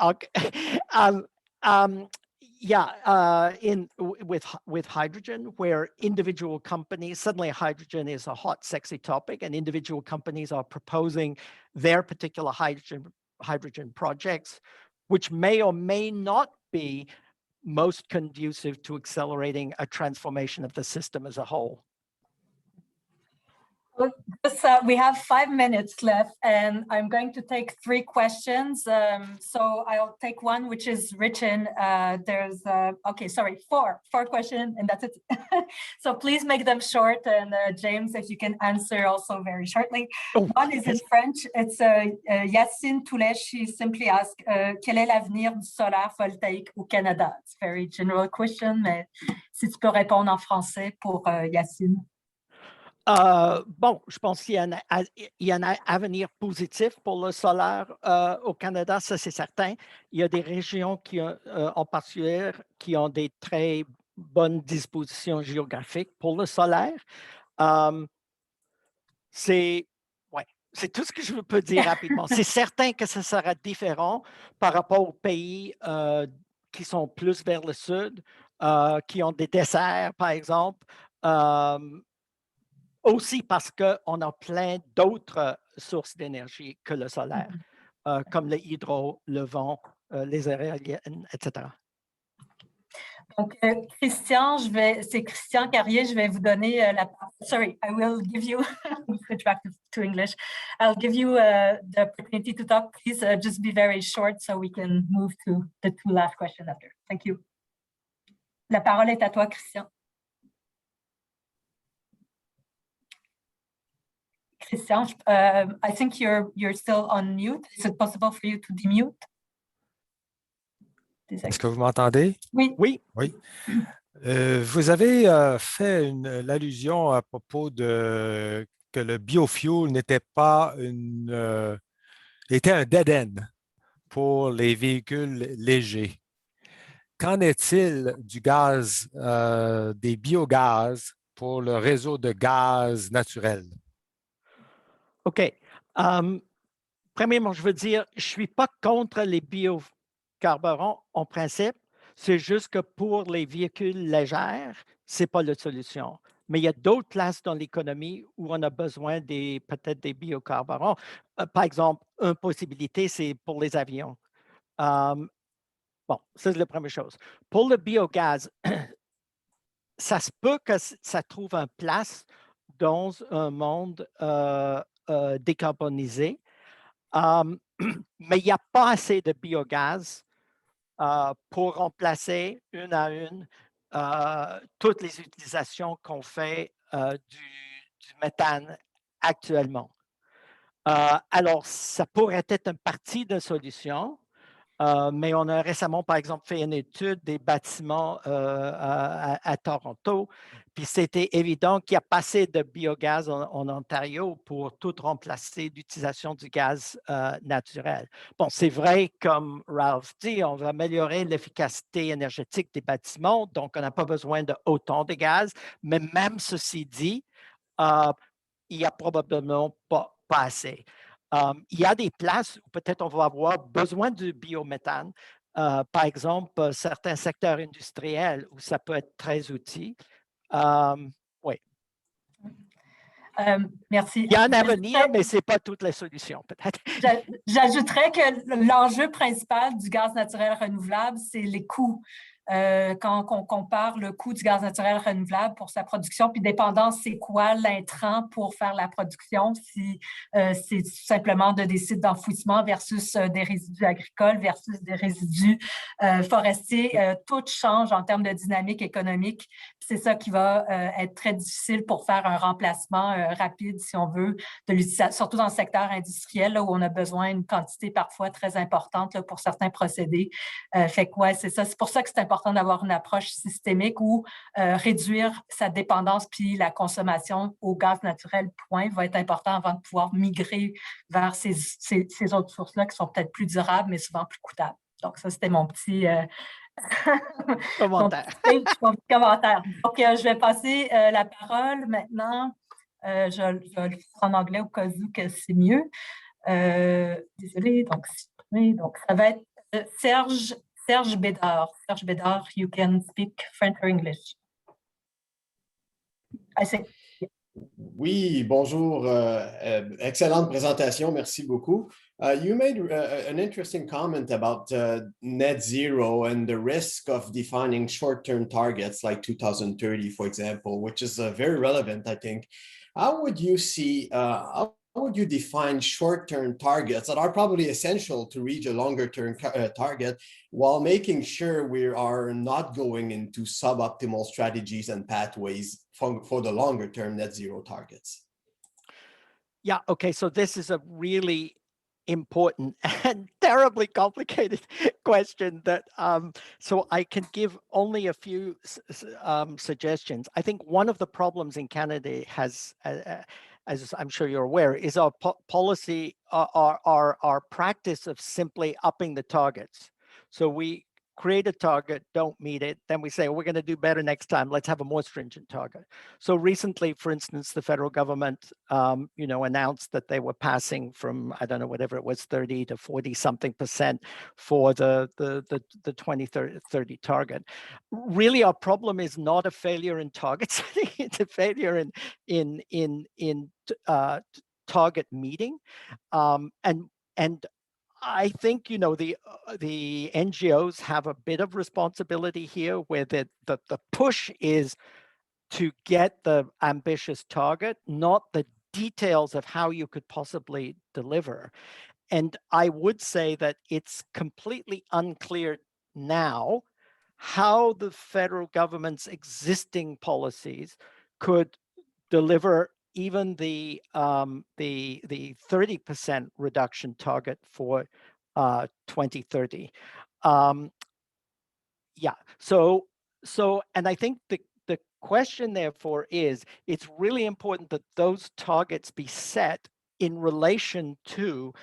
With hydrogen, where individual companies, suddenly hydrogen is a hot, sexy topic, and individual companies are proposing their particular hydrogen projects, which may or may not be most conducive to accelerating a transformation of the system as a whole. We have 5 minutes left, and I'm going to take 3 questions. So I'll take one, which is written. There's, okay, sorry, 4 questions, and that's it. So please make them short, and James, if you can answer also very shortly. One is in French. It's Yacine Toulet. She simply asked, quel est l'avenir du solaire voltaïque au Canada? It's a very general question, mais si tu peux répondre en français pour Yacine. Bon, je pense qu'il y a un avenir positif pour le solaire au Canada, ça c'est certain. Il y a des régions qui en particulier qui ont des très bonnes dispositions géographiques pour le solaire. C'est tout ce que je peux dire rapidement. C'est certain que ça sera différent par rapport aux pays qui sont plus vers le sud, qui ont des desserts, par exemple. Aussi parce qu'on a plein d'autres sources d'énergie que le solaire, comme le hydro, le vent les aériennes, etc. Donc, Christian, c'est Christian Carrier, je vais vous donner la parole. Sorry, I will give you, switch back to English. I'll give you the opportunity to talk. Please just be very short so we can move to the two last questions after. Thank you. La parole est à toi, Christian. Christian, I think you're still on mute. Is it possible for you to demute? Est-ce que vous m'entendez? Oui. Oui. Oui. Vous avez fait l'allusion à propos de que le biofuel n'était pas était un dead-end pour les véhicules légers. Qu'en est-il du gaz, des biogaz pour le réseau de gaz naturel? OK. Premièrement, je veux dire, je ne suis pas contre les biocarburants en principe. C'est juste que pour les véhicules légers, ce n'est pas la solution. Mais il y a d'autres places dans l'économie où on a besoin peut-être des biocarburants. Par exemple, une possibilité, c'est pour les avions. Bon, ça, c'est la première chose. Pour le biogaz, ça se peut que ça trouve une place dans un monde décarbonisé. Mais il n'y a pas assez de biogaz pour remplacer une à une toutes les utilisations qu'on fait du méthane actuellement. Alors, ça pourrait être une partie de solution, mais on a récemment, par exemple, fait une étude des bâtiments à Toronto, puis c'était évident qu'il y a pas assez de biogaz en Ontario pour tout remplacer l'utilisation du gaz naturel. Bon, c'est vrai, comme Ralph dit, on va améliorer l'efficacité énergétique des bâtiments, donc on n'a pas besoin de autant de gaz, mais même ceci dit, il n'y a probablement pas assez. Il y a des places où peut-être on va avoir besoin du biométhane. Par exemple, certains secteurs industriels où ça peut être très utile. Oui. Merci. Il y a un avenir, mais ce n'est pas toutes les solutions, peut-être. J'ajouterais que l'enjeu principal du gaz naturel renouvelable, c'est les coûts. Quand on compare le coût du gaz naturel renouvelable pour sa production, puis dépendant c'est quoi l'intrant pour faire la production, si c'est tout simplement des sites d'enfouissement versus des résidus agricoles versus des résidus forestiers, tout change en termes de dynamique économique. C'est ça qui va être très difficile pour faire un remplacement rapide, si on veut, de l'utilisation, surtout dans le secteur industriel, là, où on a besoin d'une quantité parfois très importante là, pour certains procédés. Fait que ouais, c'est ça. C'est pour ça que c'est important d'avoir une approche systémique où réduire sa dépendance puis la consommation au gaz naturel, point, va être important avant de pouvoir migrer vers ces autres sources-là qui sont peut-être plus durables, mais souvent plus coûtables. Donc, ça, c'était mon petit commentaire. mon petit commentaire. Donc, je vais passer la parole maintenant. Je vais le faire en anglais au cas où que c'est mieux. Désolée, donc ça va être Serge Bédard. Serge Bédard, you can speak French or English. I think. Oui, bonjour. Excellente présentation. Merci beaucoup. You made an interesting comment about net zero and the risk of defining short-term targets like 2030, for example, which is very relevant, I think. How would you see, how would you define short-term targets that are probably essential to reach a longer-term target while making sure we are not going into suboptimal strategies and pathways for the longer-term net zero targets? Yeah, okay, so this is a really important and terribly complicated question that so I can give only a few suggestions. I think one of the problems in Canada has, as I'm sure you're aware, is our policy, our practice of simply upping the targets. So we create a target, don't meet it, then we say, we're going to do better next time. Let's have a more stringent target. So recently, for instance, the federal government, announced that they were passing from, I don't know, whatever it was, 30 to 40 something % for the 2030 target. Really, our problem is not a failure in target setting; it's a failure in target meeting, and I think, the NGOs have a bit of responsibility here, where the push is to get the ambitious target, not the details of how you could possibly deliver. And I would say that it's completely unclear now how the federal government's existing policies could deliver even the 30% reduction target for 2030. Yeah. So, and I think the question therefore is, it's really important that those targets be set in relation to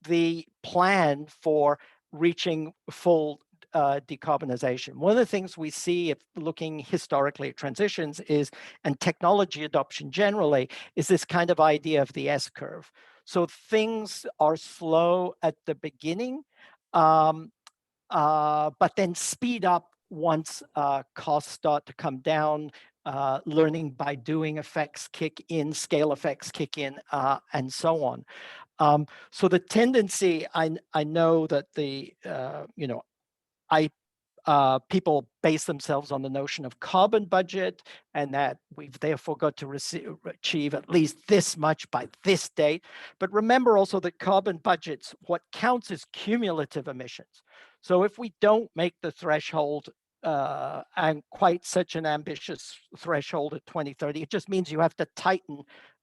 the plan for reaching full decarbonization. One of the things we see, if looking historically at transitions, is, and technology adoption generally, is this kind of idea of the S-curve. So things are slow at the beginning, but then speed up once costs start to come down, learning by doing effects kick in, scale effects kick in, and so on. So the tendency, I know that people base themselves on the notion of carbon budget, and that we've therefore got to achieve at least this much by this date. But remember also that carbon budgets, what counts is cumulative emissions. So if we don't make the threshold and quite such an ambitious threshold at 2030, it just means you have to tighten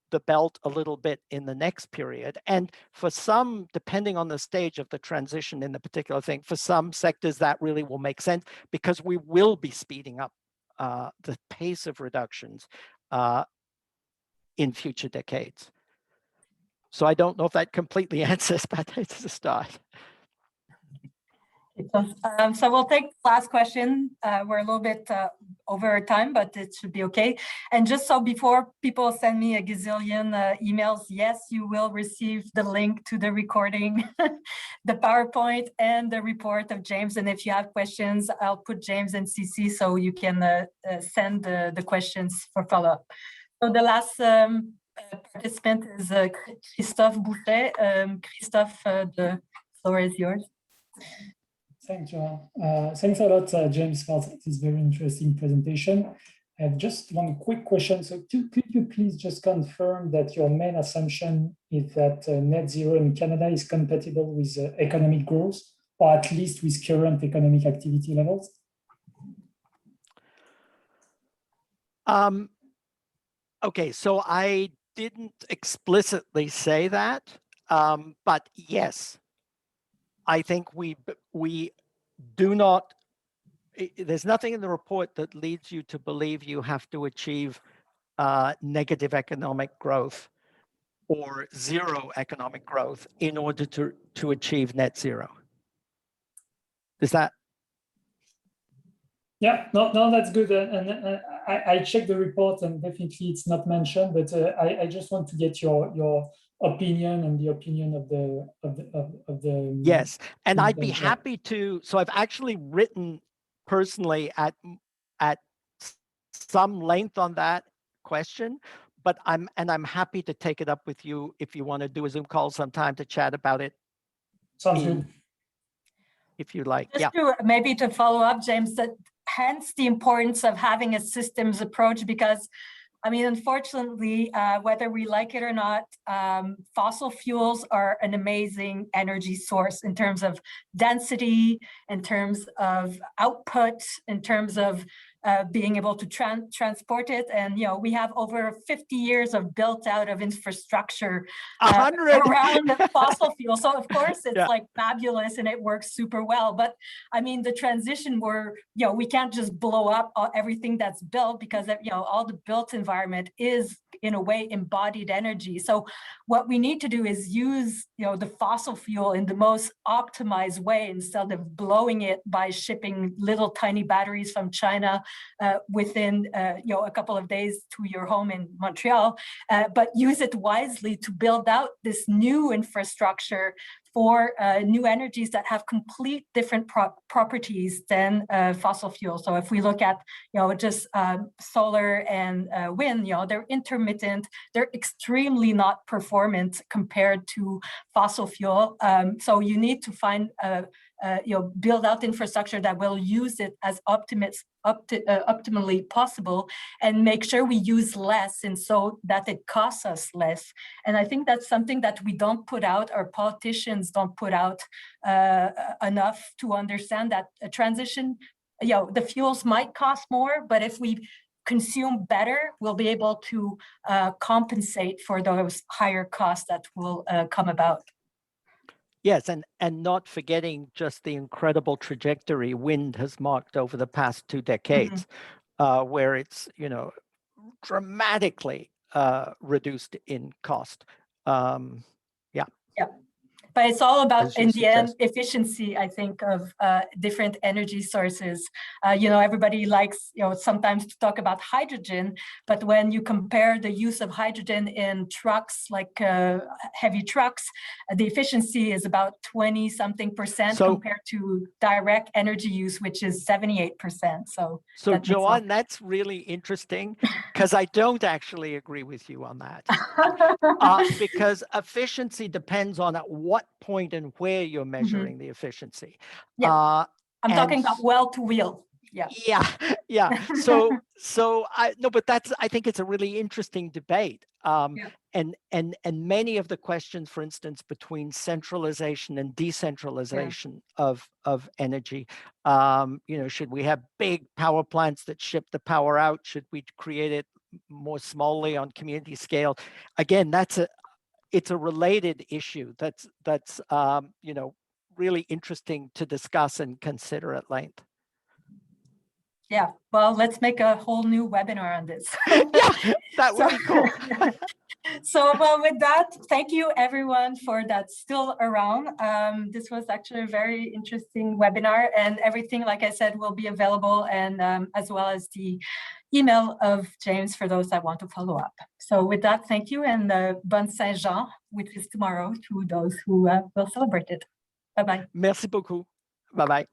the belt a little bit in the next period. And for some, depending on the stage of the transition in the particular thing, for some sectors that really will make sense, because we will be speeding up the pace of reductions in future decades. So I don't know if that completely answers, but it's a start. So we'll take the last question. We're a little bit over time, but it should be okay. And just so before people send me a gazillion emails, yes, you will receive the link to the recording, the PowerPoint, and the report of James. And if you have questions, I'll put James in CC so you can send the questions for follow-up. So the last participant is Christophe Boucher. Christophe, the floor is yours. Thanks, Joanne. Thanks a lot, James, for this very interesting presentation. I have just one quick question. So could you please just confirm that your main assumption is that net zero in Canada is compatible with economic growth, or at least with current economic activity levels? Okay, so I didn't explicitly say that, but yes. I think we do not, there's nothing in the report that leads you to believe you have to achieve negative economic growth or zero economic growth in order to achieve net zero. Is that? Yeah, no, that's good. And I checked the report, and definitely it's not mentioned, but I just want to get your opinion and the opinion of the yes, and I'd be happy to. So I've actually written personally at some length on that question, but I'm happy to take it up with you if you want to do a Zoom call sometime to chat about it. Sounds good. If you like. Just maybe to follow up, James, that hence the importance of having a systems approach, because I mean, unfortunately, whether we like it or not, fossil fuels are an amazing energy source in terms of density, in terms of output, in terms of being able to transport it. And, we have over 50 years of built out of infrastructure around fossil fuel. So of course it's like fabulous and it works super well. But I mean, the transition where, we can't just blow up everything that's built, because, all the built environment is in a way embodied energy. So what we need to do is use, the fossil fuel in the most optimized way, instead of blowing it by shipping little tiny batteries from China within a couple of days to your home in Montreal, but use it wisely to build out this new infrastructure for new energies that have complete different properties than fossil fuels. So if we look at, just solar and wind, they're intermittent, they're extremely not performant compared to fossil fuel. So you need to find, build out infrastructure that will use it as optimally possible, and make sure we use less, and so that it costs us less. And I think that's something that we don't put out, or politicians don't put out enough, to understand that a transition, the fuels might cost more, but if we consume better, we'll be able to compensate for those higher costs that will come about. Yes, and not forgetting just the incredible trajectory wind has marked over the past 2 decades, where it's, dramatically reduced in cost. But it's all about, in the end, efficiency, I think, of different energy sources. Everybody likes, sometimes to talk about hydrogen, but when you compare the use of hydrogen in trucks, like heavy trucks, the efficiency is about 20-something% compared to direct energy use, which is 78%. So Joanne, that's really interesting, because I don't actually agree with you on that. Because efficiency depends on at what point and where you're measuring the efficiency. I'm talking about well to wheel. Yeah. So but I think it's a really interesting debate. And many of the questions, for instance, between centralization and decentralization of energy, should we have big power plants that ship the power out? Should we create it more smallly on community scale? Again, it's a related issue that's really interesting to discuss and consider at length. Yeah, well, let's make a whole new webinar on this. That would be cool. So, well, with that, thank you everyone for that's still around. This was actually a very interesting webinar, and everything, like I said, will be available, and as well as the email of James for those that want to follow up. So with that, thank you, and Bonne Saint-Jean, which is tomorrow, to those who will celebrate it. Bye-bye. Merci beaucoup. Bye-bye.